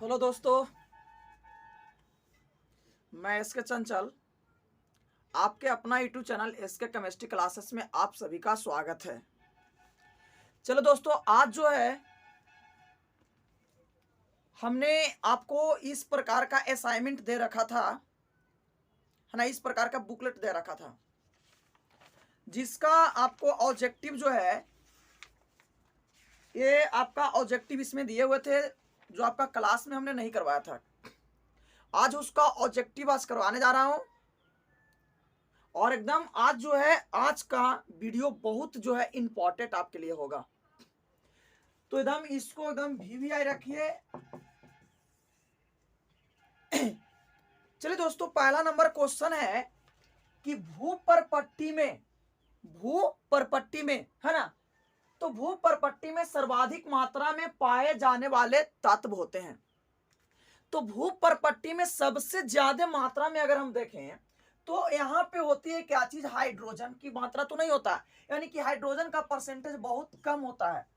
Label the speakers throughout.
Speaker 1: Hello दोस्तों, मैं SK Chanchal आपके अपना YouTube channel SK chemistry classes में आप सभी का स्वागत है। चलो दोस्तों, आज जो है हमने आपको इस प्रकार का असाइनमेंट दे रखा था, है ना। इस प्रकार का बुकलेट दे रखा था जिसका आपको ऑब्जेक्टिव जो है, ये आपका ऑब्जेक्टिव इसमें दिए हुए थे जो आपका क्लास में हमने नहीं करवाया था। आज उसका ऑब्जेक्टिव आज करवाने जा रहा हूं और एकदम आज जो है आज का वीडियो बहुत जो है इंपॉर्टेंट आपके लिए होगा। तो एकदम इसको एकदम वीवीआई रखिए। चलिए दोस्तों, पहला नंबर क्वेश्चन है कि भूपरपट्टी में है ना, तो भूपरपट्टी में सर्वाधिक मात्रा में पाए जाने वाले तत्व होते हैं। तो भूपरपट्टी में सबसे ज्यादा मात्रा में अगर हम देखें तो यहाँ पे होती है क्या चीज, हाइड्रोजन की मात्रा तो नहीं होता, यानी कि हाइड्रोजन का परसेंटेज बहुत कम होता है।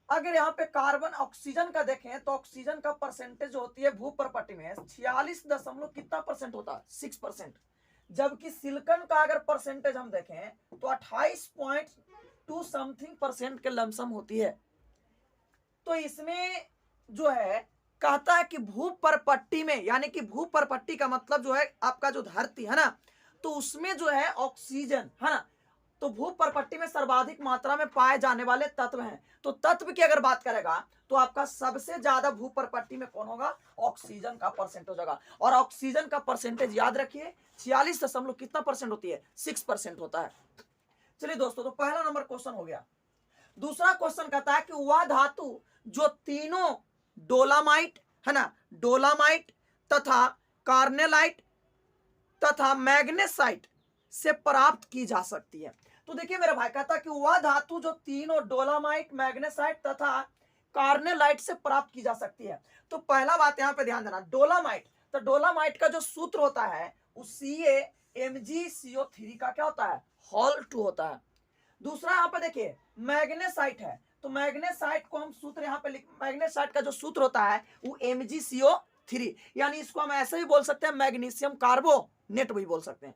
Speaker 1: अगर यहाँ पे कार्बन ऑक्सीजन का देखें तो ऑक्सीजन का परसेंटेज होती है भूपरपट्टी में 46 दशमलव कितना परसेंट होता है, 6%। जबकि सिलिकॉन का अगर परसेंटेज हम देखें तो 28.2 समथिंग परसेंट के लमसम होती है। तो इसमें जो है कहता है कि भूपरपट्टी में, यानी कि भूपरपट्टी का मतलब जो है आपका जो धरती है ना, तो उसमें जो है ऑक्सीजन है ना, तो भूपरपट्टी में सर्वाधिक मात्रा में पाए जाने वाले तत्व हैं। तो तत्व की अगर बात करेगा तो आपका सबसे ज्यादा भूपरपट्टी में कौन होगा, ऑक्सीजन का परसेंटेज होगा। और ऑक्सीजन का परसेंटेज याद रखिए 46 दशमलव कितना परसेंट होती है, 6% होता है। चलिए दोस्तों, तो पहला नंबर क्वेश्चन हो गया। दूसरा क्वेश्चन कहता है कि वह धातु जो तीनों डोलामाइट है ना, डोलामाइट तथा कार्नेलाइट तथा मैग्नेसाइट से प्राप्त की जा सकती है। तो देखिए मेरा भाई, कहता कि वह धातु जो तीनों डोलामाइट, मैग्नेसाइट तथा कार्नेलाइट से प्राप्त की जा सकती है। तो पहला बात यहां पे ध्यान देना, डोलामाइट, तो डोलामाइट का जो सूत्र होता है वो CaMgCO3 का क्या होता है, होल 2 होता है। दूसरा यहां पे देखिए मैग्नेसाइट है, तो मैग्नेसाइट को हम सूत्र यहां पे मैग्नेसाइट का जो सूत्र होता है वो Mgco3, यानी इसको हम ऐसे भी बोल सकते हैं मैग्नीशियम कार्बोनेट भी बोल सकते हैं।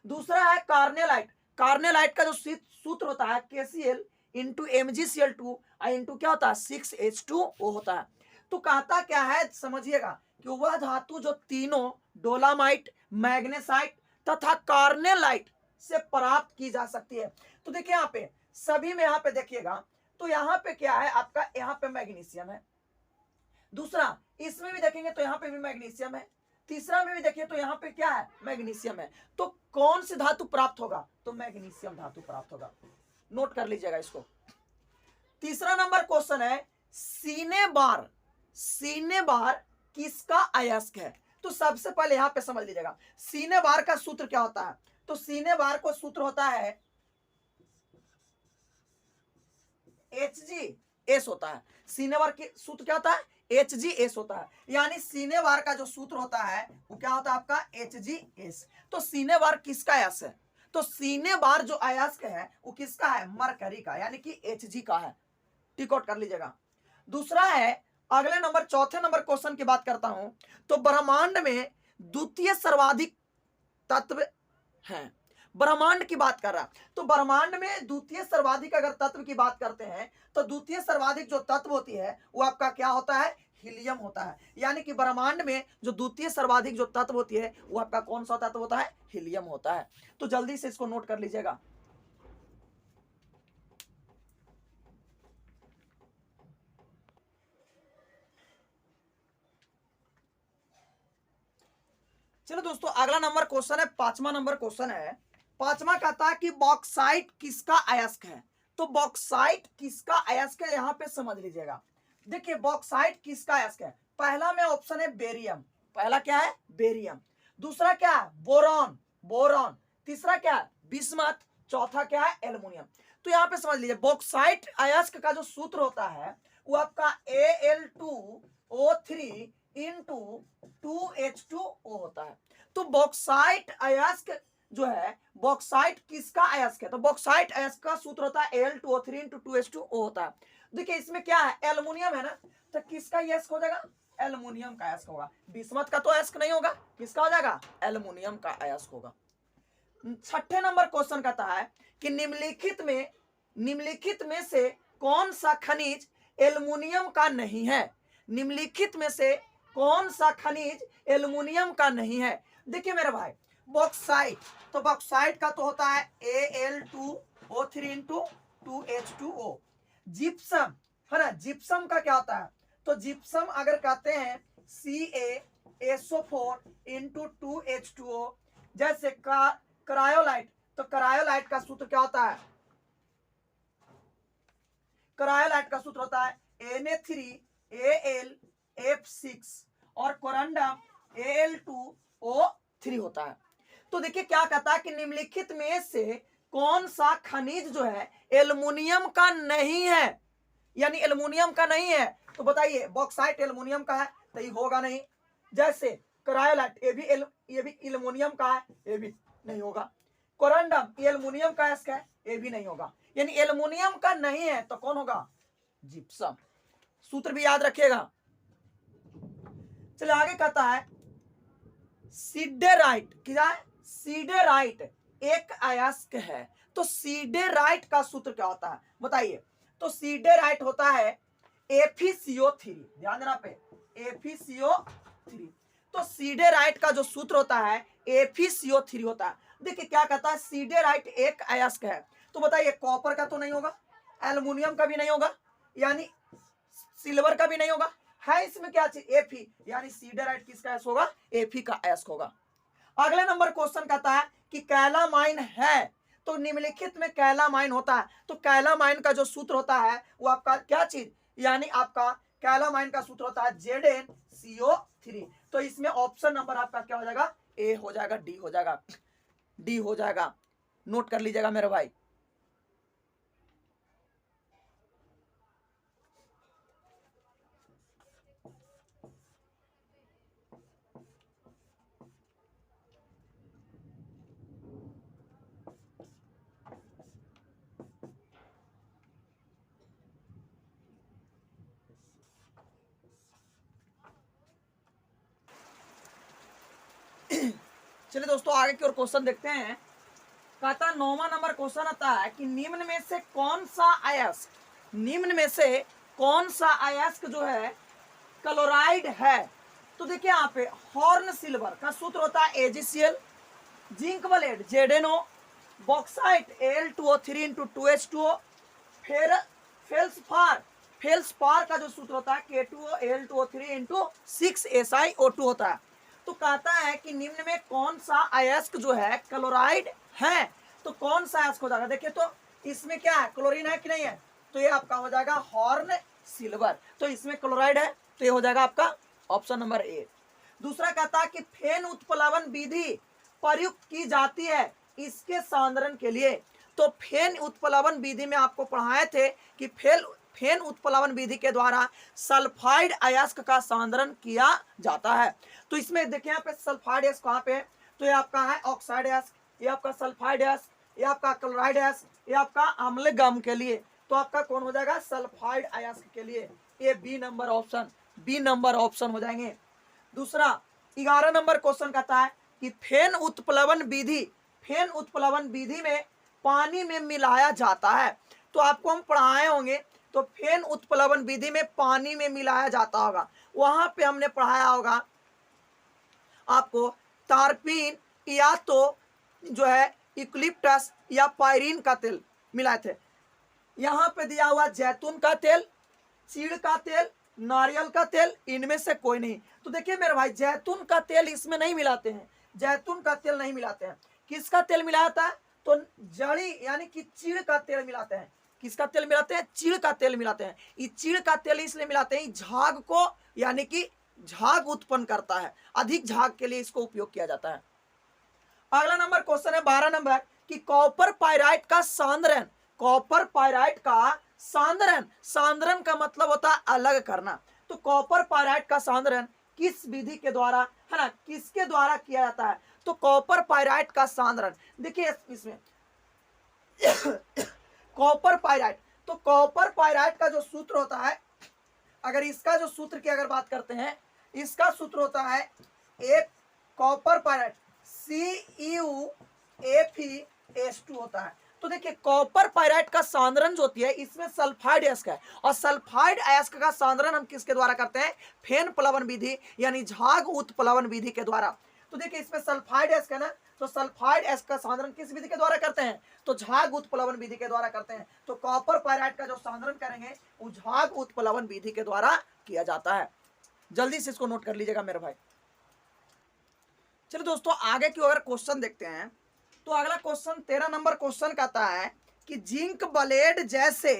Speaker 1: दूसरा है कार्नेलाइट, कार्नेलाइट का जो सूत्र होता है KCl इंटू MgCl2 इंटू क्या होता है 6H2O होता है। तो कहता क्या है समझिएगा कि वह धातु जो तीनों डोलामाइट, मैग्नेसाइट तथा कार्नेलाइट से प्राप्त की जा सकती है। तो देखिए यहाँ पे सभी में, यहाँ पे देखिएगा तो यहाँ पे क्या है आपका, यहाँ पे मैग्नीशियम है। दूसरा इसमें भी देखेंगे तो यहाँ पे भी मैग्नीशियम है। तीसरा में भी देखिए तो यहाँ पे क्या है, मैग्नीशियम है। तो कौन सी धातु प्राप्त होगा, तो मैग्नीशियम धातु प्राप्त होगा। नोट कर लीजिएगा इसको। तीसरा नंबर क्वेश्चन है सीने बार किसका अयस्क है। तो सबसे पहले यहाँ पे समझ लीजिएगा सीने बार का सूत्र क्या होता है। तो सीने बार को सूत्र होता है HgS होता है। सीने बार के सूत्र क्या होता है, HgS होता है। यानी सीने बार का जो सूत्र होता है वो क्या होता है आपका HgS। तो सीने बार किसका अयस्क है, तो सीने बार जो अयस्क है वो किसका है, मरकरी का, यानी कि Hg का है। टिक आउट कर लीजिएगा। दूसरा है अगले नंबर, चौथे नंबर क्वेश्चन की बात करता हूं, तो ब्रह्मांड में द्वितीय सर्वाधिक तत्व हैं। ब्रह्मांड की बात कर रहा, तो ब्रह्मांड में द्वितीय सर्वाधिक अगर तत्व की बात करते हैं तो द्वितीय सर्वाधिक जो तत्व होती है वो आपका क्या होता है, हीलियम होता है। यानी कि ब्रह्मांड में जो द्वितीय सर्वाधिक जो तत्व होती है वो आपका कौन सा तत्व होता है, हीलियम होता है। तो जल्दी से इसको नोट कर लीजिएगा। चलो दोस्तों, अगला नंबर क्वेश्चन है, पांचवा नंबर क्वेश्चन है। पांचवा कहता है कि बॉक्साइट किसका अयस्क है। तो बॉक्साइट किसका अयस्क है यहां पे समझ लीजिएगा। देखिए बॉक्साइट किसका अयस्क है, पहला में ऑप्शन है बेरियम, पहला क्या है बेरियम। दूसरा क्या है बोरॉन। तीसरा क्या है बिस्मथ। चौथा क्या है एल्युमिनियम। तो यहां पे समझ लीजिए बॉक्साइट अयस्क का जो सूत्र होता है वो आपका Al2O3 इंटू 2H2O होता है। तो बॉक्साइट अयस्क जो है, बॉक्साइट किसका अयस्क है, तो बॉक्साइट अयस्क का सूत्र होता है Al2O3 इंटू 2H2O होता है। देखिए इसमें क्या है, एल्युमिनियम है ना, तो किसका अयस्क हो जाएगा, एल्युमिनियम का अयस्क होगा। बिस्मथ का तो अयस्क नहीं होगा, किसका हो जाएगा? एल्युमिनियम का अयस्क होगा। छठे नंबर क्वेश्चन कहता है कि निम्नलिखित में से कौन सा खनिज एल्युमिनियम का नहीं है? निम्नलिखित में से कौन सा खनिज एल्युमिनियम का नहीं है? देखिए मेरे भाई, बॉक्साइट, तो बॉक्साइट का तो होता है Al2O3 इंटू 2H2O। जिप्सम है ना, जिप्सम का क्या होता है? तो जिप्सम अगर कहते हैं CaSO4 इंटू 2H2O। जैसे करायोलाइट, तो करायोलाइट का सूत्र क्या होता है? करायोलाइट का सूत्र होता है Na3Al F6 और कोरंडम Al2O3 होता है। तो देखिए क्या कहता है कि निम्नलिखित में से कौन सा खनिज जो है एल्युमिनियम का नहीं है, यानी एल्युमिनियम का नहीं है। तो बताइए, बॉक्साइट एल्युमिनियम का है तो ये होगा नहीं। जैसे करायोलाइट, ये भी एल्युमिनियम का है, ये भी नहीं होगा। कोरंडम ये एल्युमिनियम का है, ये भी नहीं होगा। यानी एल्युमिनियम का नहीं है तो कौन होगा? जिप्सम। सूत्र भी याद रखिएगा। चलिए आगे कहता है सीडेराइट, क्या है? सीडेराइट एक अयस्क है। तो सीडेराइट का सूत्र क्या होता है बताइए? तो सीडेराइट होता है FeCO3, ध्यान देना पे, FeCO3। तो सीडेराइट का जो सूत्र होता है FeCO3 होता है। देखिए क्या कहता है, सीडेराइट एक अयस्क है। तो बताइए, कॉपर का तो नहीं होगा, एल्युमिनियम का भी नहीं होगा, यानी सिल्वर का भी नहीं होगा, है इसमें क्या चीज? Fe, यानी सीडेराइट किसका अयस्क होगा? Fe का अयस्क होगा। अगले नंबर क्वेश्चन कहता है कि कैलामाइन है। तो निम्नलिखित में कैलामाइन होता है। तो कैलामाइन का जो सूत्र होता है वो आपका क्या चीज? यानी आपका कैलामाइन का सूत्र होता है ZnCO3। तो इसमें ऑप्शन नंबर आपका क्या हो जाएगा? ए हो जाएगा, डी हो जाएगा, डी हो जाएगा। नोट कर लीजिएगा मेरे भाई। चलिए दोस्तों आगे की ओर क्वेश्चन देखते हैं। कहता 9वां नंबर क्वेश्चन आता है कि निम्न में से कौन सा अयस्क, निम्न में से कौन सा अयस्क जो है क्लोराइड है? तो देखिए यहाँ पे हॉर्न सिल्वर का सूत्र होता है AgCl, zinc blende ZnO, bauxite Al2O3 into 2H2O, feldspar का जो सूत्र होता है K2O Al2O3 इंटू 6SiO2 होता है। तो कहता है कि निम्न में कौन सा अयस्क जो है क्लोराइड है? तो कौन सा अयस्क हो जाएगा? देखिए तो इसमें क्या है, क्लोरीन है कि नहीं है? तो ये आपका हो जाएगा हॉर्न सिल्वर। तो इसमें क्लोराइड है, तो ये हो जाएगा आपका ऑप्शन नंबर ए। दूसरा कहता है कि फेन उत्प्लावन विधि प्रयुक्त की जाती है इसके सांद्रण के लिए। तो फेन उत्प्लावन विधि में आपको पढ़ाए थे कि फेन उत्प्लावन विधि के द्वारा सल्फाइड अयस्क का सांद्रण किया जाता है। तो इसमें देखिए यहाँ पे सल्फाइड अयस्क कहाँ पे है? तो ये आपका है ऑक्साइड अयस्क, ये आपका सल्फाइड अयस्क, ये आपका क्लोराइड अयस्क, ये आपका अम्लगम के लिए। तो आपका कौन हो जाएगा? सल्फाइड अयस्क के लिए ये बी नंबर ऑप्शन हो जाएंगे। दूसरा 11 नंबर क्वेश्चन कहता है कि फेन उत्प्लवन विधि में पानी में मिलाया जाता है। तो आपको हम पढ़ाए होंगे, तो फेन उत्प्लवन विधि में पानी में मिलाया जाता होगा, वहां पे हमने पढ़ाया होगा आपको तारपीन या तो जो है इक्लिप्टस या पायरीन का तेल मिलाए थे। यहाँ पे दिया हुआ जैतून का तेल, चीड़ का तेल, नारियल का तेल, इनमें से कोई नहीं। तो देखिए मेरे भाई, जैतून का तेल इसमें नहीं मिलाते हैं, जैतून का तेल नहीं मिलाते हैं। किसका तेल मिलाता है? तो जड़ी यानी कि चीड़ का तेल मिलाते हैं। किसका तेल मिलाते हैं? चीड़ का तेल मिलाते हैं। ये चीड़ का तेल इसलिए मिलाते हैं, झाग को यानी कि झाग उत्पन्न करता है, अधिक झाग के लिए इसको उपयोग किया जाता है। अगला नंबर क्वेश्चन है 12 नंबर कि कॉपर पाइराइट का सांद्रण, कॉपर पाइराइट का सांद्रण का मतलब होता है अलग करना। तो कॉपर पाइराइट का सांद्रण किस विधि के द्वारा, है ना, किसके द्वारा किया जाता है? तो कॉपर पाइराइट का सांद्रण देखिए इसमें कॉपर पाइराइट, तो कॉपर पाइराइट का जो सूत्र होता है, अगर इसका जो सूत्र की अगर बात करते हैं इसका सूत्र होता है एक कॉपर पायराइट CuFeS2 होता है। तो देखिए कॉपर पायराइट का सांद्रण जो होती है इसमें सल्फाइड अयस्क है, और सल्फाइड अयस्क का सांद्रण हम किसके द्वारा करते हैं? फेन प्लवन विधि यानी झाग उत्प्लवन विधि के द्वारा। तो देखिए इसमें सल्फाइड अयस्क है ना, तो सल्फाइड अयस्क का सांद्रण किस विधि के द्वारा करते हैं? तो झाग उत्प्लवन विधि के द्वारा करते हैं। तो कॉपर पायराइट का जो सांद्रण करेंगे वो झाग उत्प्लवन विधि के द्वारा किया जाता है। जल्दी से इसको नोट कर लीजिएगा मेरे भाई। चलिए दोस्तों आगे की अगर क्वेश्चन देखते हैं तो अगला क्वेश्चन 13 नंबर क्वेश्चन कहता है कि जिंक ब्लेड जैसे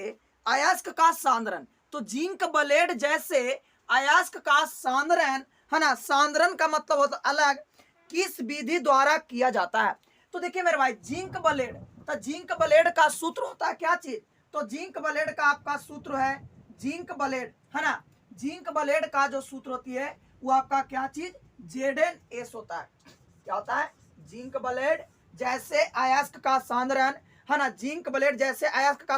Speaker 1: अयस्क का सांद्रण। तो जिंक ब्लेड जैसे अयस्क का सांद्रण है ना, सांद्रण का मतलब होता अलग, किस विधि द्वारा किया जाता है? तो देखिए मेरे भाई जिंक ब्लेड, तो जिंक ब्लेड का सूत्र होता है क्या चीज? तो जिंक ब्लेड का आपका सूत्र है जिंक ब्लेड है ना, जिंक ब्लेड का जो सूत्र होती है वो आपका क्या चीज? ZnS होता है। क्या होता है? जिंक ब्लेड जैसे अयस्क का सांद्रण है ना, जिंक ब्लेड जैसे अयस्क का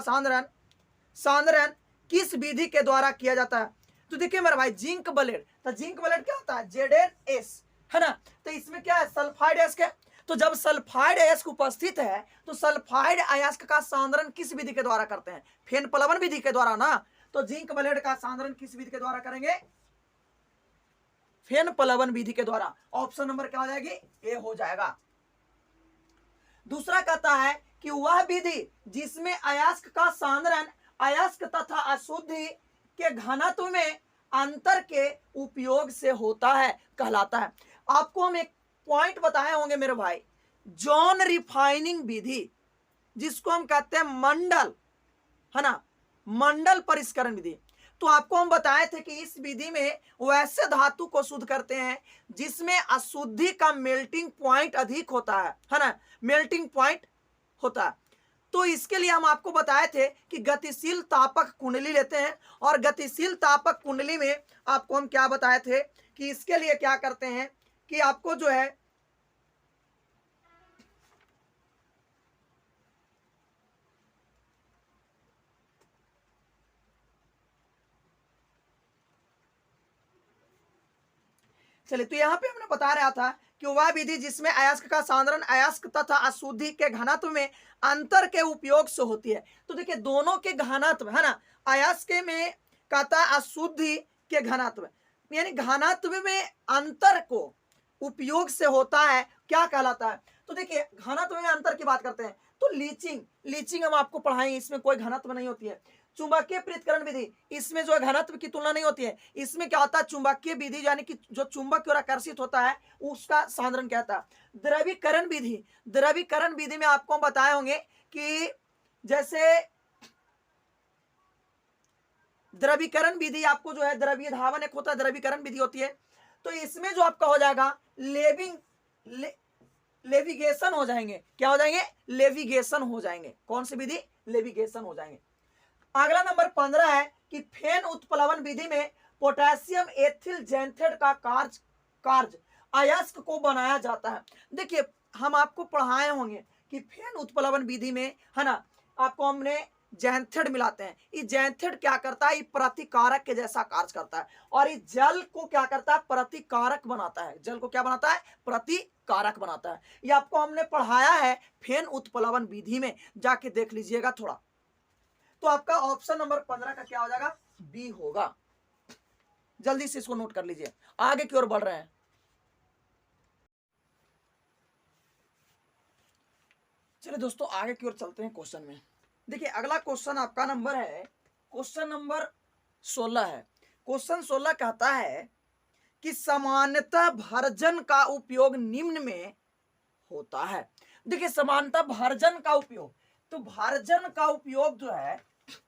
Speaker 1: सांद्रण किस विधि के द्वारा किया जाता है? तो देखिए मेरे भाई जिंक ब्लेड, तो जिंक ब्लेड क्या होता है? ZnS है ना, तो इसमें क्या है? सल्फाइड अयस्क है। तो जब सल्फाइड अयस्क उपस्थित है तो सल्फाइड अयस्क का सांद्रण किस विधि के द्वारा करते हैं? फेन प्लवन विधि के द्वारा ना। तो जिंक ब्लेड का सांद्रण किस विधि के द्वारा करेंगे? फेन प्लवन विधि के द्वारा। ऑप्शन नंबर क्या हो जाएगी? ए हो जाएगा। दूसरा कहता है कि वह विधि जिसमें अयस्क का सांद्रण अयस्क तथा अशुद्धि के घनत्व में अंतर के उपयोग से होता है कहलाता है। आपको हम एक पॉइंट बताए होंगे मेरे भाई, जॉन रिफाइनिंग विधि, जिसको हम कहते हैं मंडल है ना, मंडल परिष्करण विधि। तो आपको हम बताए थे कि इस विधि में वैसे धातु को शुद्ध करते हैं जिसमें अशुद्धि का मेल्टिंग पॉइंट अधिक होता है ना, मेल्टिंग पॉइंट होता है। तो इसके लिए हम आपको बताए थे कि गतिशील तापक कुंडली लेते हैं, और गतिशील तापक कुंडली में आपको हम क्या बताए थे कि इसके लिए क्या करते हैं कि आपको जो है चलिए, तो यहाँ पे हमने बता रहा था कि वह विधि जिसमें अयस्क का सांद्रण अयस्क तथा अशुद्धि के घनत्व में अंतर के उपयोग से होती है। तो देखिए दोनों के घनत्व है ना, अयस्क में कहता है अशुद्धि के घनत्व, यानी घनत्व में अंतर को उपयोग से होता है, क्या कहलाता है? तो देखिए घनत्व में अंतर की बात करते हैं तो लीचिंग हम आपको पढ़ाएंगे, इसमें कोई घनत्व नहीं होती है। चुंबकीय पृथक्करण विधि, इसमें जो घनत्व की तुलना नहीं होती है। इसमें क्या होता है? चुंबकीय विधि यानी कि जो चुंबक की ओर आकर्षित होता है उसका सांद्रण कहता है। द्रवीकरण विधि, द्रवीकरण विधि में आपको बताए होंगे कि जैसे द्रवीकरण विधि आपको जो है द्रवीय धावन एक होता है, द्रवीकरण विधि होती है। तो इसमें जो आपका हो जाएगा लेविगेशन हो जाएंगे। क्या हो जाएंगे? लेविगेशन हो जाएंगे। कौन सी विधि? लेविगेशन हो जाएंगे। अगला नंबर 15 है कि फेन उत्प्लवन विधि में पोटेशियम एथिल जैंथेट का कार्य अयस्क को बनाया जाता है। देखिए हम आपको पढ़ाए होंगे कि फेन उत्प्लवन विधि में है ना, आपको हमने जैंथेट मिलाते हैं। ये जैंथेट क्या करता है? ये प्रतिकारक के जैसा कार्य करता है, और ये जल को क्या करता है? प्रतिकारक बनाता है। जल को क्या बनाता है? प्रतिकारक बनाता है। ये आपको हमने पढ़ाया है फेन उत्प्लवन विधि में, जाके देख लीजिएगा थोड़ा। तो आपका ऑप्शन नंबर 15 का क्या हो जाएगा? बी होगा। जल्दी से इसको नोट कर लीजिए, आगे की ओर बढ़ रहे हैं। चलिए दोस्तों आगे की ओर चलते हैं क्वेश्चन में। देखिए अगला क्वेश्चन आपका नंबर है, क्वेश्चन नंबर 16 है। क्वेश्चन 16 कहता है कि समानता भर्जन का उपयोग निम्न में होता है। देखिए समानता भर्जन का उपयोग, तो भर्जन का उपयोग जो है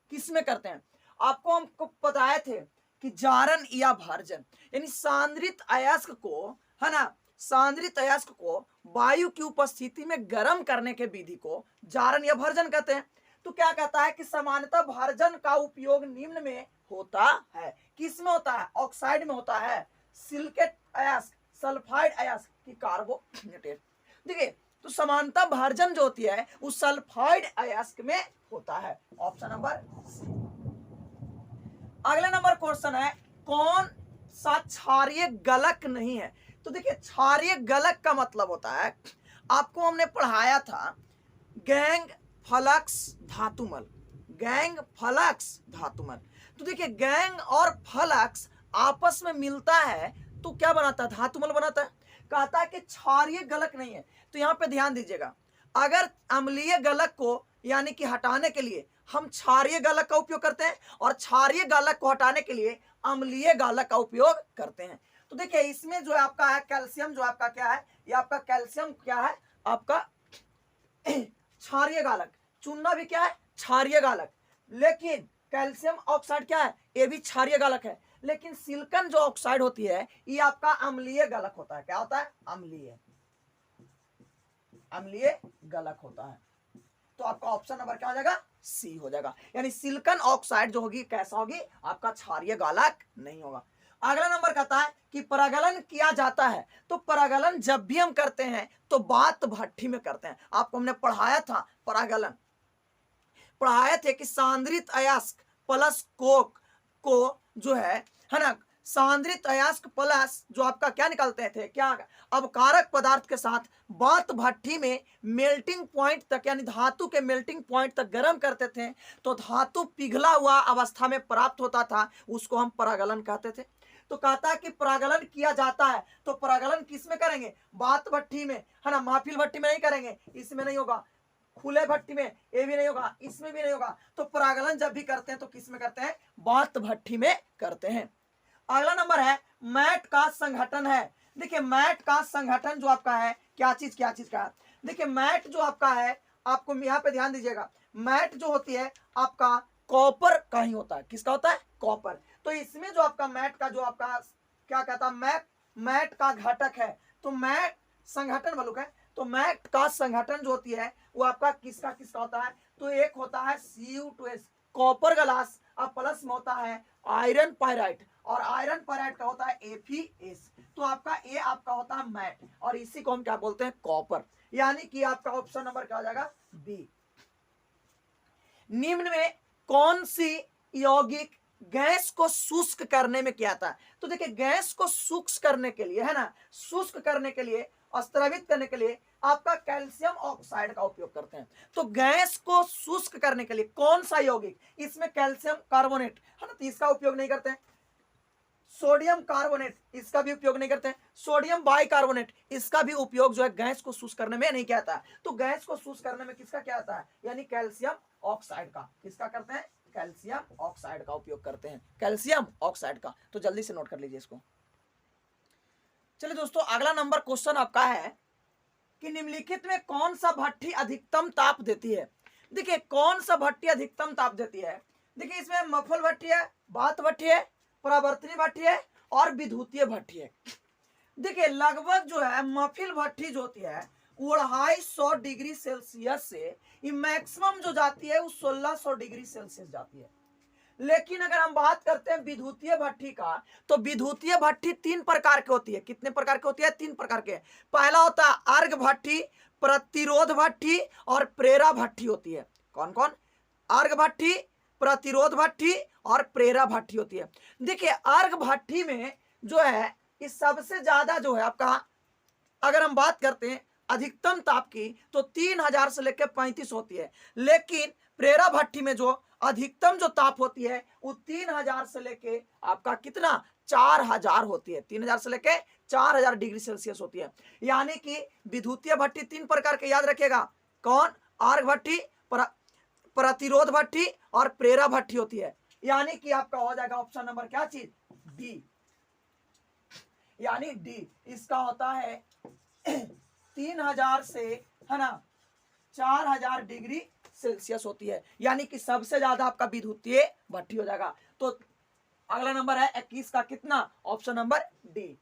Speaker 1: किस में करते हैं? आपको हमको बताए थे कि जारन या भर्जन, यानी सांद्रित अयस्क को है ना, सांद्रित अयस्क को वायु की उपस्थिति में गर्म करने के विधि को जारन या भर्जन कहते हैं। तो क्या कहता है कि समानता भर्जन का उपयोग निम्न में होता है। किस में होता है? ऑक्साइड में होता है, सिलिकेट अयस्क, सल्फाइड अयस्क की कार्बोनेटेड। देखिए तो समानता भर्जन जो होती है उस सल्फाइड अयस्क में होता है। Option number C. अगला नंबर क्वेश्चन है, कौन साथ क्षारीय गलक नहीं है। तो देखिए क्षारीय गलक का मतलब होता है, आपको हमने पढ़ाया था गैंग फ्लक्स धातुमल, गैंग फ्लक्स धातुमल। तो देखिए गैंग और फ्लक्स आपस में मिलता है तो क्या बनाता है, धातुमल बनाता है। कहता है कि क्षारीय गलक नहीं है। तो यहां पे ध्यान दीजिएगा, अगर अम्लीय गलक को यानी कि हटाने के लिए हम क्षारीय गलक का उपयोग करते हैं और क्षारीय गलक को हटाने के लिए अम्लीय गलक का उपयोग करते हैं। तो देखिए इसमें जो आपका है कैल्शियम, जो आपका क्या है, ये आपका कैल्शियम क्या है, आपका क्षारीय गालक। चुनना भी क्या है, क्षारीय गालक। लेकिन कैल्शियम ऑक्साइड क्या है, ये भी क्षारीय गालक है। लेकिन सिलिकॉन जो ऑक्साइड होती है ये आपका अम्लीय गलक होता है। क्या होता है, अम्लीय, अम्लीय गलक होता है। तो आपका ऑप्शन नंबर क्या हो जाएगा, सी हो जाएगा। यानी सिलिकॉन ऑक्साइड जो होगी कैसा होगी, आपका क्षारीय गालक नहीं होगा। अगला नंबर कहता है कि परागलन किया जाता है। तो परागलन जब भी हम करते हैं तो बात भट्ठी में करते हैं। आपको हमने पढ़ाया था परागलन, पढ़ाए थे कि सांद्रित अयस्क प्लस कोक को जो है ना, सांद्रित अयस्क प्लस जो आपका क्या निकालते थे, क्या अवकारक पदार्थ के साथ बात भट्ठी में मेल्टिंग पॉइंट तक यानी धातु के मेल्टिंग पॉइंट तक गर्म करते थे तो धातु पिघला हुआ अवस्था में प्राप्त होता था, उसको हम परागलन कहते थे। तो कहता है कि परागलन किया जाता है। तो परागलन किस में करेंगे, बात भट्ठी में, है ना, महफिल भट्ठी में नहीं करेंगे, इसमें नहीं होगा, खुले भट्टी में ये भी नहीं होगा, इसमें भी नहीं होगा। तो परागलन जब भी करते हैं तो किस में करते हैं, बात भट्ठी में करते हैं। अगला नंबर है मैट का संगठन है। देखिए मैट का संगठन जो आपका है क्या चीज का है। देखिए मैट जो आपका है, आपको यहाँ पे ध्यान दीजिएगा, मैट जो होती है आपका कॉपर का ही होता है। किसका होता है, कॉपर। तो इसमें जो आपका मैट का जो आपका क्या कहता है, मैट का घटक है। तो मैट संगठन वालों का, तो मैट का संगठन जो होती है वो आपका किसका किसका होता है, तो एक होता है Cu2S कॉपर ग्लास और प्लस में होता है आयरन पायराइट और आयरन पायराइट का होता है Fe(S). तो आपका ये आपका होता है मैट और इसी को हम क्या बोलते हैं, कॉपर। यानी कि आपका ऑप्शन नंबर क्या हो जाएगा, बी। निम्न में कौन सी यौगिक गैस को शुष्क करने में किया था। तो देखिए गैस को शुष्क करने के लिए, है ना, शुष्क करने के लिए, स्त्रवित करने के लिए आपका कैल्शियम ऑक्साइड का उपयोग करते हैं। तो गैस को शुष्क करने के लिए कौन सा यौगिक, इसमें कैल्शियम कार्बोनेट, है ना, तो इसका उपयोग नहीं करते हैं। सोडियम कार्बोनेट, इसका भी उपयोग नहीं करते हैं। सोडियम बाइकार्बोनेट, इसका भी उपयोग जो है गैस को शुष्क करने में नहीं किया जाता है। तो गैस को शुष्क करने में किसका क्या आता है, यानी कैल्शियम ऑक्साइड का, किसका करते हैं, कैल्शियम ऑक्साइड का उपयोग करते हैं, कैल्शियम ऑक्साइड का। तो जल्दी से नोट कर लीजिए इसको। चलिए दोस्तों अगला नंबर क्वेश्चन आपका है कि निम्नलिखित में कौन सा भट्ठी अधिकतम ताप देती है। देखिए कौन सा भट्ठी अधिकतम ताप देती है। देखिए इसमें मफल भट्ठी है, बात भट्ठी है, परावर्तनी भट्ठी है और विद्युतीय भट्ठी है। देखिए लगभग जो है मफिल भट्ठी जो होती है 250 डिग्री सेल्सियस से मैक्सिमम जो जाती है वो 1600 डिग्री सेल्सियस जाती है। लेकिन अगर हम बात करते हैं विद्युतीय भट्ठी का, तो विद्युतीय भट्ठी 3 प्रकार की होती है। कितने प्रकार की होती है, 3 प्रकार के। पहला होता है अर्घ भट्ठी, प्रतिरोध भट्ठी और प्रेरा भट्ठी होती है। कौन कौन, अर्घ भट्ठी, प्रतिरोध भट्ठी और प्रेरा भट्ठी होती है। देखिए अर्घ भट्ठी में जो है इस सबसे ज्यादा जो है आपका, अगर हम बात करते हैं अधिकतम ताप की तो 3000 से लेकर 35 होती है। लेकिन प्रेरा भट्ठी में जो अधिकतम जो ताप होती है वो 3000 से लेके आपका कितना, 4000 होती है। 3000 से लेके 4000 डिग्री सेल्सियस होती है। यानी कि विद्युतीय भट्ठी 3 प्रकार के याद रखिएगा, कौन, अर्घ भट्ठी, प्रतिरोध भट्ठी और प्रेरा भट्ठी होती है। यानी कि आपका हो जाएगा ऑप्शन नंबर क्या चीज, डी, यानी डी इसका होता है 3000 से, है ना, 4000 डिग्री सेल्सियस होती है। यानी कि सबसे ज्यादा आपका विद्युतीय भट्ठी हो जाएगा। तो अगला नंबर है 21 का कितना, ऑप्शन नंबर डी।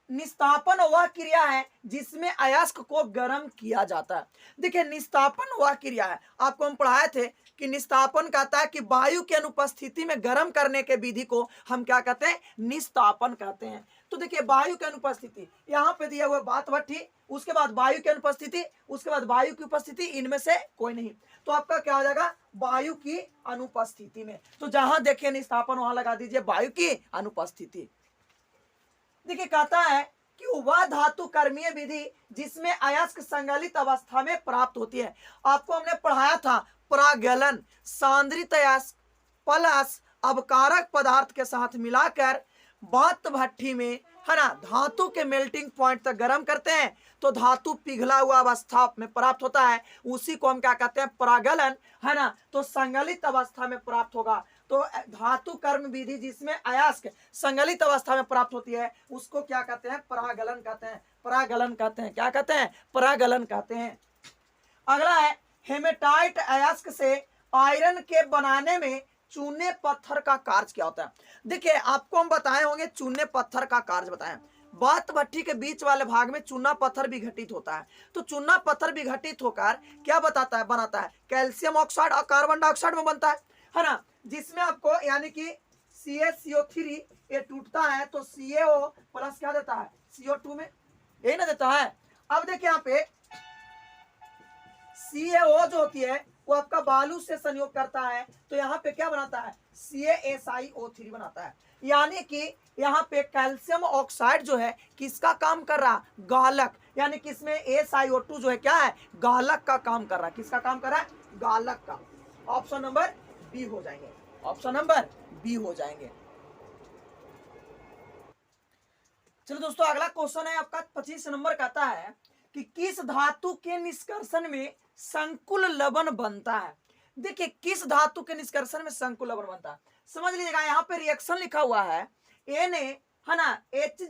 Speaker 1: निस्तापन वह क्रिया है जिसमें अयस्क को गर्म किया जाता है। देखिए निस्तापन वह क्रिया है, आपको हम पढ़ाए थे कि निस्तापन कहता है कि वायु की अनुपस्थिति में गर्म करने के विधि को हम क्या कहते हैं, निस्तापन कहते हैं। तो देखिए वायु की अनुपस्थिति, यहाँ पे दिया हुआ बात भट्ठी, उसके बाद वायु की अनुपस्थिति, उसके बाद वायु की उपस्थिति, इनमें से कोई नहीं। तो आपका क्या हो जाएगा, वायु की अनुपस्थिति में। तो जहां देखिए निस्थापन वहां लगा दीजिए वायु की अनुपस्थिति। देखिए कहता है कि वह धातु कर्मीय विधि जिसमें अयस्क संगलित अवस्था में प्राप्त होती है। आपको हमने पढ़ाया था प्रागलन सांद्रित अयस्क प्लस अवकारक पदार्थ के साथ मिलाकर बात भट्ठी में, है ना, धातु के मेल्टिंग पॉइंट तक गर्म करते हैं तो धातु पिघला हुआ अवस्था में प्राप्त होता है। उसी को हम क्या कहते हैं, प्रागलन, है ना। तो संगलित अवस्था में प्राप्त होगा। तो धातु कर्म विधि जिसमें अयस्क संगलित अवस्था में प्राप्त होती है उसको क्या कहते हैं, परागलन कहते हैं। परागलन कहते हैं, क्या कहते हैं, परागलन कहते हैं। अगला है हेमेटाइट अयस्क से आयरन के बनाने में चूने पत्थर का कार्य क्या होता है। देखिए आपको हम बताए होंगे चूने पत्थर का कार्य बताएं। बात भट्ठी के बीच वाले भाग में चूना पत्थर विघटित होता है। तो चूना पत्थर विघटित होकर क्या बताता है, बनाता है कैल्शियम ऑक्साइड और कार्बन डाइऑक्साइड में बनता है ना। जिसमें आपको यानी कि CaCO3 ये टूटता है तो CaO प्लस क्या देता है, CO2 में, यही ना देता है। अब देखिए यहाँ पे CaO जो होती है वो आपका बालू से संयोग करता है तो यहाँ पे क्या बनाता है, CaSiO3 बनाता है। यानी कि यहाँ पे कैल्शियम ऑक्साइड जो है किसका काम कर रहा, गालक, यानी कि इसमें SiO2 जो है क्या है, गालक का काम कर रहा है। किसका काम कर रहा है, गालक का। ऑप्शन नंबर बी हो जाएंगे, ऑप्शन नंबर बी हो जाएंगे। चलो दोस्तों अगला क्वेश्चन है आपका 25 नंबर, कहता है कि किस धातु के निष्कर्षण में संकुल लवण बनता है। देखिए किस धातु के निष्कर्षण में संकुल लवण बनता है, समझ लीजिएगा। यहाँ पे रिएक्शन लिखा हुआ है Na, है ना, Ag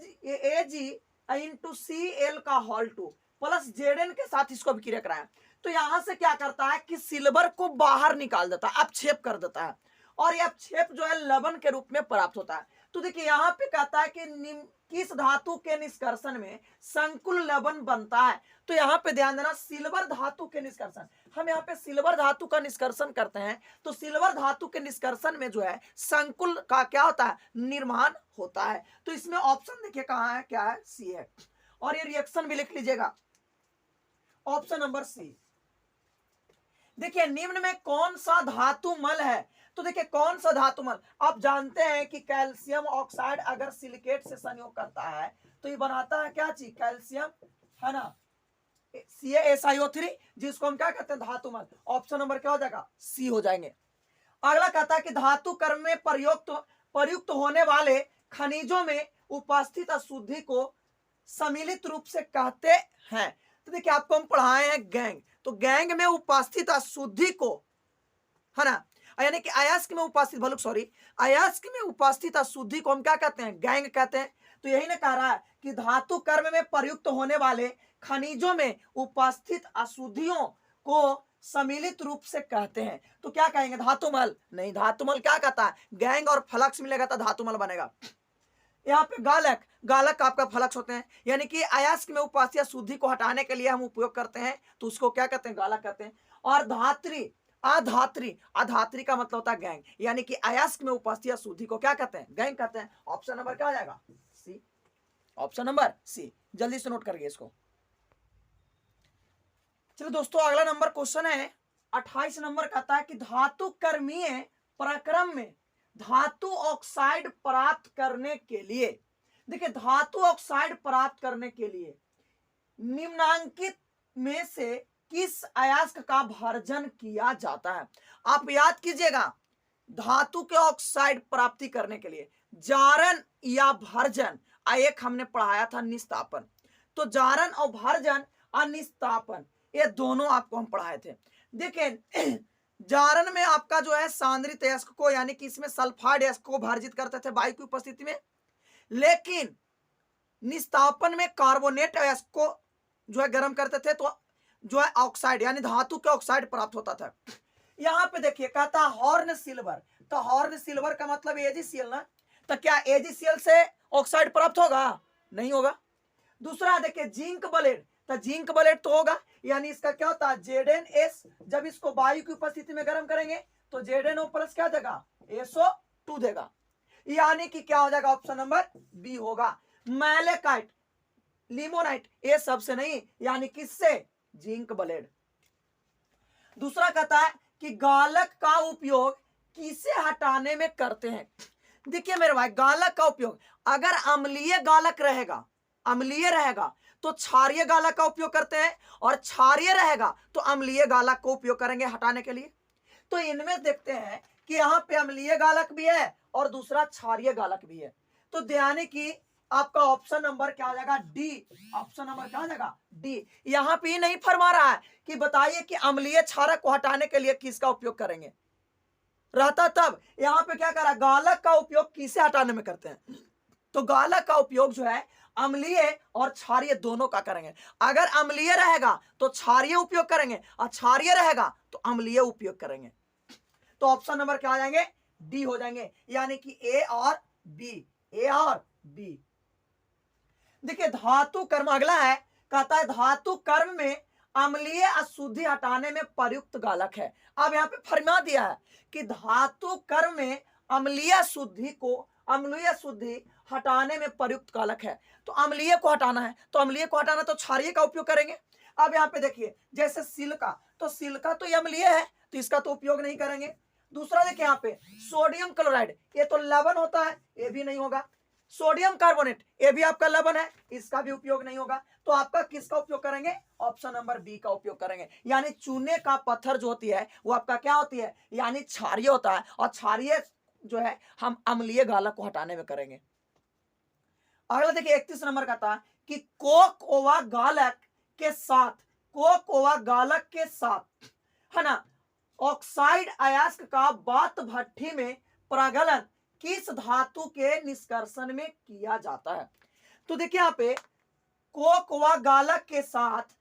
Speaker 1: का होल 2 प्लस Zn के साथ इसको अभिक्रिया कराया। तो यहां से क्या करता है कि सिल्वर को बाहर निकाल देता है, अपक्षेप कर देता है, और यह अपक्षेप जो है लवण के रूप में प्राप्त होता है। तो देखिए यहाँ पे कहता है कि किस धातु के निष्कर्षण में संकुल लवण बनता है। तो यहाँ पे ध्यान देना, सिल्वर धातु के निष्कर्षण, हम यहाँ पे सिल्वर धातु का निष्कर्षण करते हैं तो सिल्वर धातु के निष्कर्षण में जो है संकुल का क्या होता है, निर्माण होता है। तो इसमें ऑप्शन देखिए कहाँ है, क्या है, सी है। और ये रिएक्शन भी लिख लीजिएगा, ऑप्शन नंबर सी। देखिए निम्न में कौन सा धातु मल है। तो देखिए कौन सा धातु मल, आप जानते हैं कि कैल्शियम ऑक्साइड अगर सिलिकेट से संयोग करता है तो ये बनाता है क्या चीज, कैल्शियम, है ना, CaSiO3, जिसको हम क्या कहते हैं, धातु मल। ऑप्शन नंबर क्या हो जाएगा, सी हो जाएंगे। अगला कहता है कि धातु कर्म में प्रयुक्त होने वाले खनिजों में उपस्थित अशुद्धि को सम्मिलित रूप से कहते हैं। तो देखिए आपको हम पढ़ाए हैं गैंग, तो गैंग में उपस्थित अशुद्धि को, है ना, यानी कि अयस्क में उपस्थित, अयस्क में उपस्थित अशुद्धि को हम क्या कहते हैं, गैंग कहते हैं। तो यही ना कह रहा है कि धातु कर्म में प्रयुक्त होने वाले खनिजों में उपस्थित अशुद्धियों को सम्मिलित रूप से कहते हैं। तो क्या कहेंगे, धातुमल नहीं, धातुमल क्या कहता है, गैंग और फ्लक्स मिलेगा तो धातुमल बनेगा। यहाँ पे गालक, गालक आपका फ्लक्स होते हैं, यानी कि अयस्क में उपस्थित अशुद्धि को हटाने के लिए हम उपयोग करते हैं तो उसको क्या कहते हैं, गालक कहते हैं। और धात्री, अधात्री, अधात्री का मतलब होता है गैंग, यानी कि अयस्क में उपस्थित अशुद्धि को क्या कहते हैं, गैंग कहते हैं। ऑप्शन नंबर क्या हो जाएगा, सी, ऑप्शन नंबर सी। जल्दी से नोट करिए इसको। चलो दोस्तों अगला नंबर क्वेश्चन है 28 नंबर, कहता है कि धातु कर्मीय प्रक्रम में धातु ऑक्साइड प्राप्त करने के लिए, देखिए धातु ऑक्साइड प्राप्त करने के लिए निम्नांकित में से किस अयस्क का भर्जन किया जाता है। आप याद कीजिएगा, धातु के ऑक्साइड प्राप्ति करने के लिए जारन या भर्जन, एक हमने पढ़ाया था निस्तापन। तो जारन और भर्जन और निस्तापन ये दोनों आपको हम पढ़ाए थे। देखिए जारन में आपका जो है सांद्रित अयस्क को, यानी कि इसमें सल्फाइड अयस्क को भर्जित करते थे वायु की उपस्थिति में, लेकिन निस्तापन में कार्बोनेट अयस्क को जो है गर्म करते थे तो जो है ऑक्साइड यानी धातु के ऑक्साइड प्राप्त होता था। यहाँ पे देखिए कहता हॉर्न सिल्वर, तो हॉर्न सिल्वर का मतलब AgCl ना, तो क्या AgCl से ऑक्साइड प्राप्त होगा, नहीं होगा। दूसरा देखिए जिंक ब्लेड, तो जिंक ब्लेड तो होगा, यानी इसका क्या होता है ZnS, जब इसको वायु की उपस्थिति में गर्म करेंगे तो ZnO प्लस क्या देगा, SO2 देगा, यानी कि क्या हो जाएगा, ऑप्शन नंबर बी होगा। मैलेकाइट, लिमोनाइट, ये सबसे नहीं, यानी किससे, जिंक ब्लेड। दूसरा कहता है कि गालक का उपयोग किसे हटाने में करते हैं। देखिए मेरे भाई, गालक का उपयोग, अगर अम्लीय गालक रहेगा, अम्लीय रहेगा तो क्षारीय गालक का उपयोग करते हैं, और क्षारीय रहेगा तो अम्लीय गालक का उपयोग करेंगे हटाने के लिए। तो इनमें देखते हैं कि यहाँ पे अम्लीय गालक भी है और दूसरा क्षारीय गालक भी है। तो यानी कि आपका ऑप्शन नंबर क्या आ जाएगा, डी। ऑप्शन नंबर क्या आ जाएगा, डी। यहाँ पे नहीं फरमा रहा है कि बताइए कि अम्लीय क्षारक को हटाने के लिए किसका उपयोग करेंगे, रहता तब। यहाँ पे क्या करा, गालक का उपयोग किसे हटाने में करते हैं, तो गालक का उपयोग जो है अम्लीय और क्षारीय दोनों का करेंगे। अगर अम्लीय रहेगा तो क्षारीय उपयोग करेंगे, और क्षारीय रहेगा तो अम्लीय उपयोग करेंगे। तो ऑप्शन नंबर क्या आ जाएंगे, डी हो जाएंगे, यानी कि ए और बी, ए और बी। देखिए धातु कर्म अगला है, कहता है धातु कर्म में अम्लीय अशुद्धि हटाने में प्रयुक्त गालक है। अब यहाँ पे फरमा दिया है कि धातु कर्म में अम्लीय शुद्धि हटाने में प्रयुक्त गालक है। तो अम्लीय को हटाना है, तो अम्लीय को हटाना तो क्षारीय का उपयोग करेंगे। अब यहाँ पे देखिए जैसे सिलिका, तो सिलिका तो अम्लीय है तो इसका तो उपयोग नहीं करेंगे। दूसरा देखिए यहाँ पे सोडियम क्लोराइड, ये तो लवण होता है, ये भी नहीं होगा। सोडियम कार्बोनेट, ये भी आपका लवण है, इसका भी उपयोग नहीं होगा। तो आपका किसका उपयोग करेंगे, ऑप्शन नंबर बी का उपयोग करेंगे। यानी चूने का पत्थर जो होती है वो आपका क्या होती है, यानी क्षारीय होता है, और क्षारीय जो है हम अम्लीय गालक को हटाने में करेंगे। अगला देखिए 31 नंबर का था कि कोक ओवा गालक के साथ, कोक ओवा गालक के साथ है ना, ऑक्साइड अयस्क का बात भट्ठी में प्रगलन किस धातु के निष्कर्षण में किया जाता है। तो देखिए यहाँ पे कोक व गालक के साथ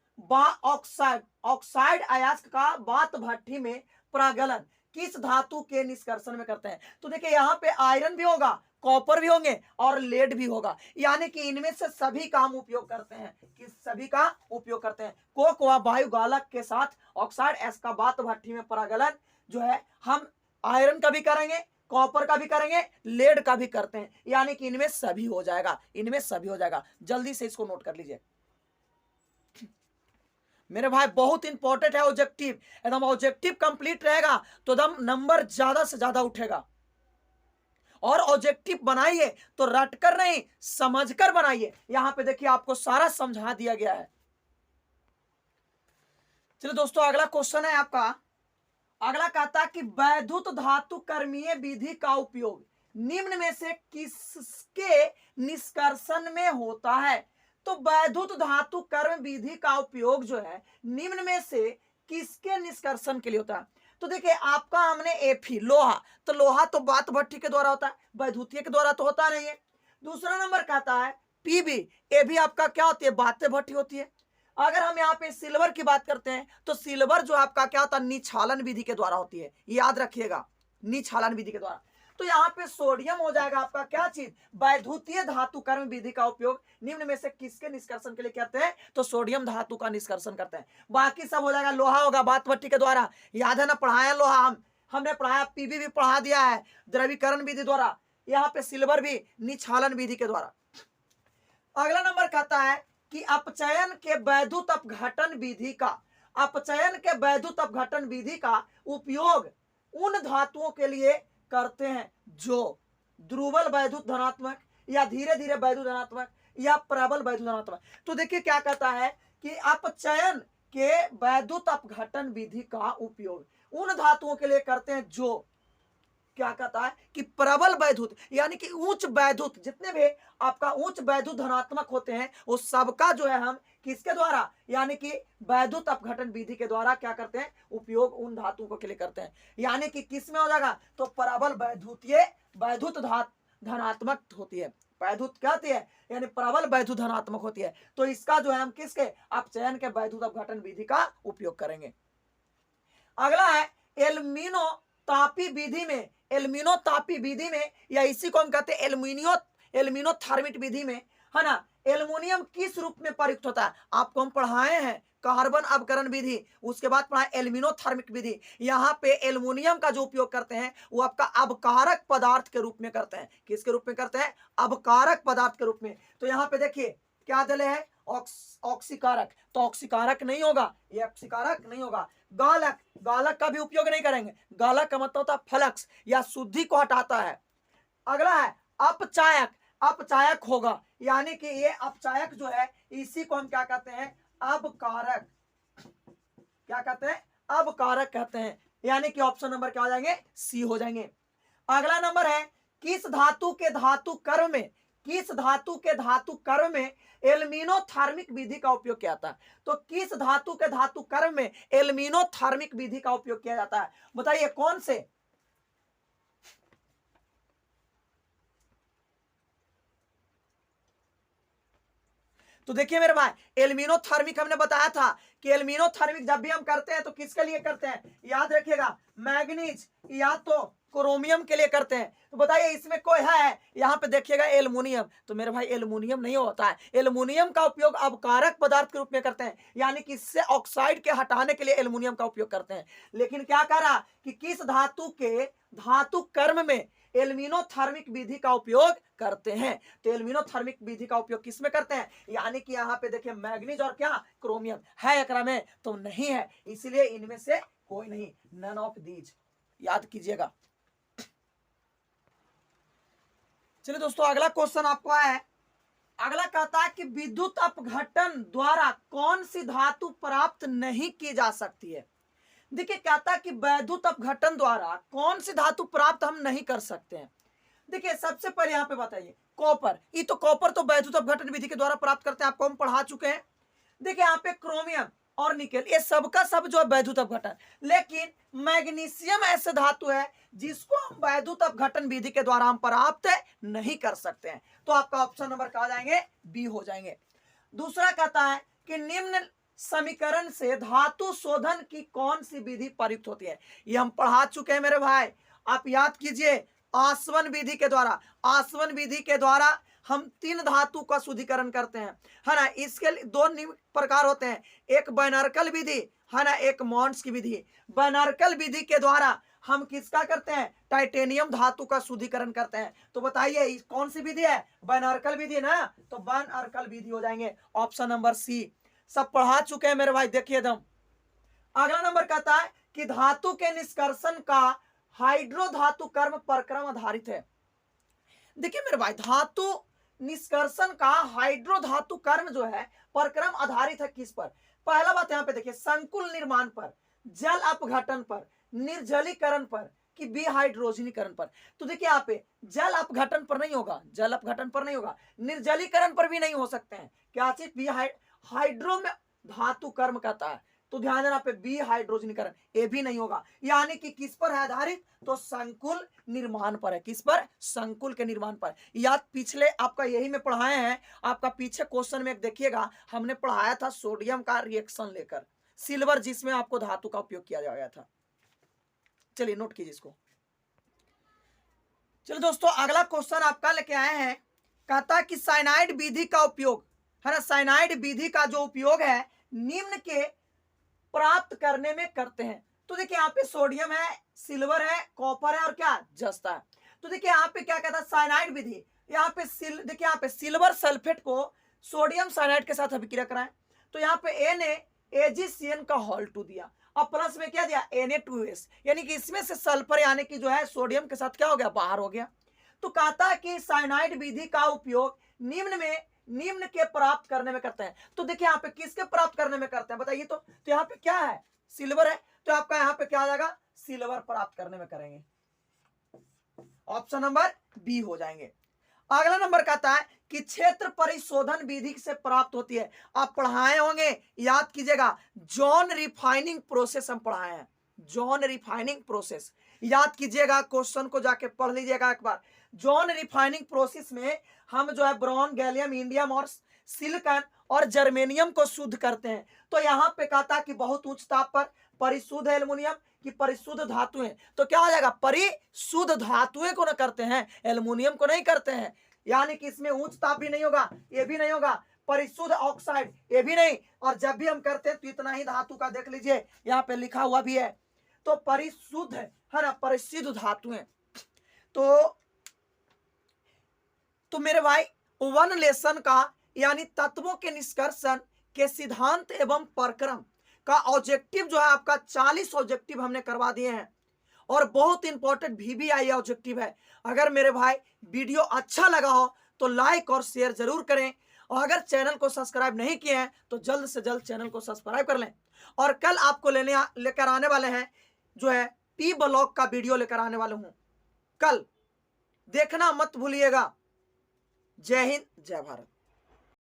Speaker 1: ऑक्साइड अयस्क का बात भट्ठी में प्रगलन किस धातु के निष्कर्षण में करते हैं। तो देखिए यहाँ पे आयरन भी होगा, कॉपर भी होंगे और लेड भी होगा, यानी कि इनमें से सभी का हम उपयोग करते हैं, किस सभी का उपयोग करते हैं। कोक व वायु गालक के साथ ऑक्साइड अयस्क का बात भट्ठी में प्रगलन जो है हम आयरन का भी करेंगे, कॉपर का भी करेंगे, लेड का भी करते हैं, यानी कि इनमें सभी हो जाएगा, इनमें सभी हो जाएगा। जल्दी से इसको नोट कर लीजिए मेरे भाई, बहुत इंपॉर्टेंट है ऑब्जेक्टिव। एकदम ऑब्जेक्टिव कंप्लीट रहेगा तो एकदम नंबर ज्यादा से ज्यादा उठेगा। और ऑब्जेक्टिव बनाइए तो रटकर नहीं, समझकर बनाइए। यहां पे देखिए आपको सारा समझा दिया गया है। चलिए दोस्तों अगला क्वेश्चन है आपका। अगला कहता है कि वैद्युत धातु कर्मीय विधि का उपयोग निम्न में से किसके निष्कर्षण में होता है। तो वैद्युत धातु कर्म विधि का उपयोग जो है निम्न में से किसके निष्कर्षण के लिए होता है। तो देखिए आपका हमने एफी लोहा, तो लोहा तो बात भट्ठी के द्वारा होता है, वैद्युतीय के द्वारा तो होता नहीं है। दूसरा नंबर कहता है पीबी, ये भी आपका क्या होती है, बातें भट्ठी होती है। अगर हम यहाँ पे सिल्वर की बात करते हैं तो सिल्वर जो आपका क्या होता है, निछालन विधि के द्वारा होती है, याद रखिएगा, निछालन विधि के द्वारा। तो यहाँ पे सोडियम हो जाएगा आपका क्या चीज, वैद्युतीय धातु कर्म विधि का उपयोग निम्न में से किसके निष्कर्षण के लिए करते हैं, तो सोडियम धातु का निष्कर्षण करते हैं। बाकी सब हो जाएगा, लोहा होगा बात भट्ठी के द्वारा, याद है ना, पढ़ाया लोहा हमने पढ़ाया, पीबी भी पढ़ा दिया है द्रवीकरण विधि द्वारा, यहाँ पे सिल्वर भी निछालन विधि के द्वारा। अगला नंबर कहता है कि अपचयन के वैद्युत अपघटन विधि का, अपचयन के वैद्युत अपघटन विधि का उपयोग उन धातुओं के लिए करते हैं जो ध्रुवल वैद्युत धनात्मक या धीरे धीरे वैद्युत धनात्मक या प्रबल वैद्युत धनात्मक। तो देखिए क्या कहता है कि अपचयन के वैद्युत अपघटन विधि का उपयोग उन धातुओं के लिए करते हैं जो क्या कहता है कि प्रबल वैद्युत, यानी कि उच्च वैद्युत, जितने भी आपका उच्च वैद्युत धनात्मक होते हैं वो सबका जो है हम किसके द्वारा, यानी कि वैद्युत अपघटन विधि के द्वारा क्या करते हैं, उपयोग उन धातुओं के लिए करते हैं। यानी कि किस में हो जाएगा, तो प्रबल वैद्युतीय वैद्युत धनात्मक होती है, वैद्युत क्या होती है, यानी प्रबल वैद्युत धनात्मक होती है। तो इसका जो है हम किसके, अपचयन के वैद्युत अपघटन विधि का उपयोग करेंगे। अगला है एल्यूमिनो तापी विधि में, एल्यूमिनो तापी विधि में या इसी को हम कहते हैं एल्यूमिनो थर्मिट विधि में है ना। एल्युमिनियम किस रूप में प्रयुक्त होता है, आपको हम पढ़ाए हैं कार्बन अवकरण विधि, उसके बाद पढ़ा एल्यूमिनोथर्मिक विधि। यहाँ पे एल्युमिनियम का जो उपयोग करते हैं वो आपका अवकारक पदार्थ के रूप में करते हैं। किसके रूप में करते हैं, अवकारक पदार्थ के रूप में। तो यहाँ पे देखिए क्या दिले है, ऑक्सीकारक, तो ऑक्सीकारक नहीं होगा, ये ऑक्सीकारक नहीं होगा। गालक, गालक का भी उपयोग नहीं करेंगे, गालक का मतलब होता है फ्लक्स या शुद्धि को हटाता है। अगला है अपचायक, अपचायक होगा, यानी कि ये अपचायक जो है इसी को हम क्या कहते हैं, अवकारक, क्या कहते हैं, अवकारक कहते हैं। यानी कि ऑप्शन नंबर क्या हो जाएंगे, सी हो जाएंगे। अगला नंबर है किस धातु के धातु कर्म में, किस धातु के धातु कर्म में एल्यूमिनोथर्मिक विधि का उपयोग किया जाता है। तो किस धातु के धातु कर्म में एल्यूमिनोथर्मिक विधि का उपयोग किया जाता है, बताइए कौन से। तो देखिए मेरे भाई, एल्यूमिनोथर्मिक हमने बताया था कि एल्यूमिनोथर्मिक जब भी हम करते हैं तो किसके लिए करते हैं, याद रखिएगा मैग्नीज या तो क्रोमियम के लिए करते हैं। तो बताइए इसमें कोई है, यहाँ पे देखिएगा एल्युमिनियम, तो मेरे भाई एल्युमिनियम नहीं होता है। एल्युमिनियम का उपयोग अवकारक पदार्थ के रूप में करते हैं, यानी कि इससे ऑक्साइड के हटाने के लिए एल्युमिनियम का उपयोग करते हैं। लेकिन क्या कह रहा कि किस धातु के धातु कर्म में एल्यूमिनोथर्मिक विधि का उपयोग करते हैं। तो एल्यूमिनोथर्मिक विधि का उपयोग किस में करते हैं, यानी कि यहाँ पे देखिए मैग्नीज और क्या क्रोमियम है एकरा में, तो नहीं है, इसलिए इनमें से कोई नहीं, नन ऑफ दीज, याद कीजिएगा। चलिए दोस्तों अगला क्वेश्चन आपको आया है। अगला कहता है कि विद्युत अपघटन द्वारा कौन सी धातु प्राप्त नहीं की जा सकती है। देखिए कहता है कि विद्युत अपघटन द्वारा कौन सी धातु प्राप्त हम नहीं कर सकते हैं। देखिए सबसे पहले यहाँ पे बताइए कॉपर, ये तो कॉपर तो विद्युत अपघटन विधि के द्वारा प्राप्त करते हैं, आपको हम पढ़ा चुके हैं। देखिए यहाँ पे क्रोमियम और निकेल, ये सबका सब जो है वैद्युत अपघटन, लेकिन मैग्नीशियम ऐसे धातु है जिसको हम वैद्युत अपघटन विधि के द्वारा हम प्राप्त नहीं कर सकते हैं। तो आपका ऑप्शन नंबर कहा जाएंगे, बी हो जाएंगे। दूसरा कहता है कि निम्न समीकरण से धातु शोधन की कौन सी विधि प्रयुक्त होती है। ये हम पढ़ा चुके हैं मेरे भाई, आप याद कीजिए, आसवन विधि के द्वारा, आसवन विधि के द्वारा हम 3 धातु का शुद्धिकरण करते हैं, है ना। इसके दो प्रकार होते हैं, एक बैनर्कल विधि, है ना, एक मॉन्स की विधि। बैनर्कल विधि के द्वारा हम किसका करते हैं, टाइटेनियम धातु का शुद्धिकरण करते हैं। तो बताइए कौन सी विधि है, बैनर्कल विधि ना, तो बैनर्कल विधि हो जाएंगे, ऑप्शन नंबर सी। सब पढ़ा चुके हैं मेरे भाई, देखिए दम। अगला नंबर कहता है कि धातु के निष्कर्षण का हाइड्रो धातु कर्म परक्रम आधारित है। देखिए मेरे भाई धातु निष्कर्षण का हाइड्रो धातु कर्म जो है परक्रम आधारित है किस पर। पहला बात यहाँ पे देखिए संकुल निर्माण पर, जल अपघटन पर, निर्जलीकरण पर कि विहाइड्रोजनीकरण पर। तो देखिए यहाँ पे जल अपघटन पर नहीं होगा, जल अपघटन पर नहीं होगा, निर्जलीकरण पर भी नहीं हो सकते हैं। क्या चीज, हाइड्रो में धातु कर्म कहता है, तो ध्यान देना पे बी हाइड्रोजनीकरण, ये भी नहीं होगा। यानी कि किस पर है आधारित, तो संकुल निर्माण पर है। किस पर, संकुल के निर्माण पर। याद पिछले आपका यही में पढ़ाए हैं, आपका पीछे क्वेश्चन में देखिएगा हमने पढ़ाया था सोडियम का रिएक्शन लेकर सिल्वर, जिसमें आपको धातु का उपयोग किया गया था। चलिए नोट कीजिए इसको। चलिए दोस्तों अगला क्वेश्चन आपका लेके आए हैं, कहता कि साइनाइड विधि का उपयोग, है ना, साइनाइड विधि का जो उपयोग है निम्न के प्राप्त करने में करते हैं। तो देखिए यहाँ पे सोडियम है, सिल्वर है, कॉपर है और क्या जस्ता है। तो देखिए यहाँ पे क्या कहता है साइनाइड विधि, यहाँ पे देखिए यहाँ पे सिल्वर सल्फेट को सोडियम साइनाइड के साथ अभिक्रिया कराएं, तो यहाँ पे ए ने AgCN का हॉल 2 दिया और प्लस में क्या दिया Na2S, यानी कि इसमें से सल्फर यानी कि जो है सोडियम के साथ क्या हो गया, बाहर हो गया। तो कहता है कि साइनाइड विधि का उपयोग निम्न के प्राप्त करने में करते हैं। तो देखिए यहाँ पे किसके प्राप्त करने में करते हैं बताइए। तो यहाँ पे क्या है, सिल्वर है, तो आपका यहाँ पे क्या आ जाएगा, सिल्वर प्राप्त करने में करेंगे, ऑप्शन नंबर बी हो जाएंगे। अगला नंबर कहता है कि क्षेत्र परिशोधन विधि से प्राप्त होती है। आप पढ़ाए होंगे, याद कीजिएगा, जॉन रिफाइनिंग प्रोसेस हम पढ़ाए हैं, जॉन रिफाइनिंग प्रोसेस याद कीजिएगा, क्वेश्चन को जाके पढ़ लीजिएगा एक बार। जॉन रिफाइनिंग प्रोसेस में हम जो है ब्रॉन, गैलियम, इंडियम और सिलिकॉन और जर्मेनियम को शुद्ध करते हैं। तो यहाँ पे कहता कि बहुत उच्च ताप पर परिशुद्ध एल्युमिनियम की परिशुद्ध धातुएं, तो क्या हो जाएगा, परिशुद्ध धातुएं को न करते हैं, एल्युमिनियम को नहीं करते हैं। यानी कि इसमें उच्च ताप भी नहीं होगा, ये भी नहीं होगा, परिशुद्ध ऑक्साइड ये भी नहीं। और जब भी हम करते हैं तो इतना ही धातु का देख लीजिए, यहाँ पे लिखा हुआ भी है। तो परिशुद्ध है ना, परिशुद्ध धातुएं। तो मेरे भाई वन लेसन का यानी तत्वों के निष्कर्षण के सिद्धांत एवं प्रक्रम का ऑब्जेक्टिव जो है आपका 40 ऑब्जेक्टिव हमने करवा दिए हैं, और बहुत इंपॉर्टेंट VVI ऑब्जेक्टिव है। अगर मेरे भाई वीडियो अच्छा लगा हो तो लाइक और शेयर जरूर करें, और अगर चैनल को सब्सक्राइब नहीं किए हैं तो जल्द से जल्द चैनल को सब्सक्राइब कर लें। और कल आपको लेकर आने वाले हैं जो है P ब्लॉक का वीडियो लेकर आने वाले हूं, कल देखना मत भूलिएगा। जय हिंद, जय भारत।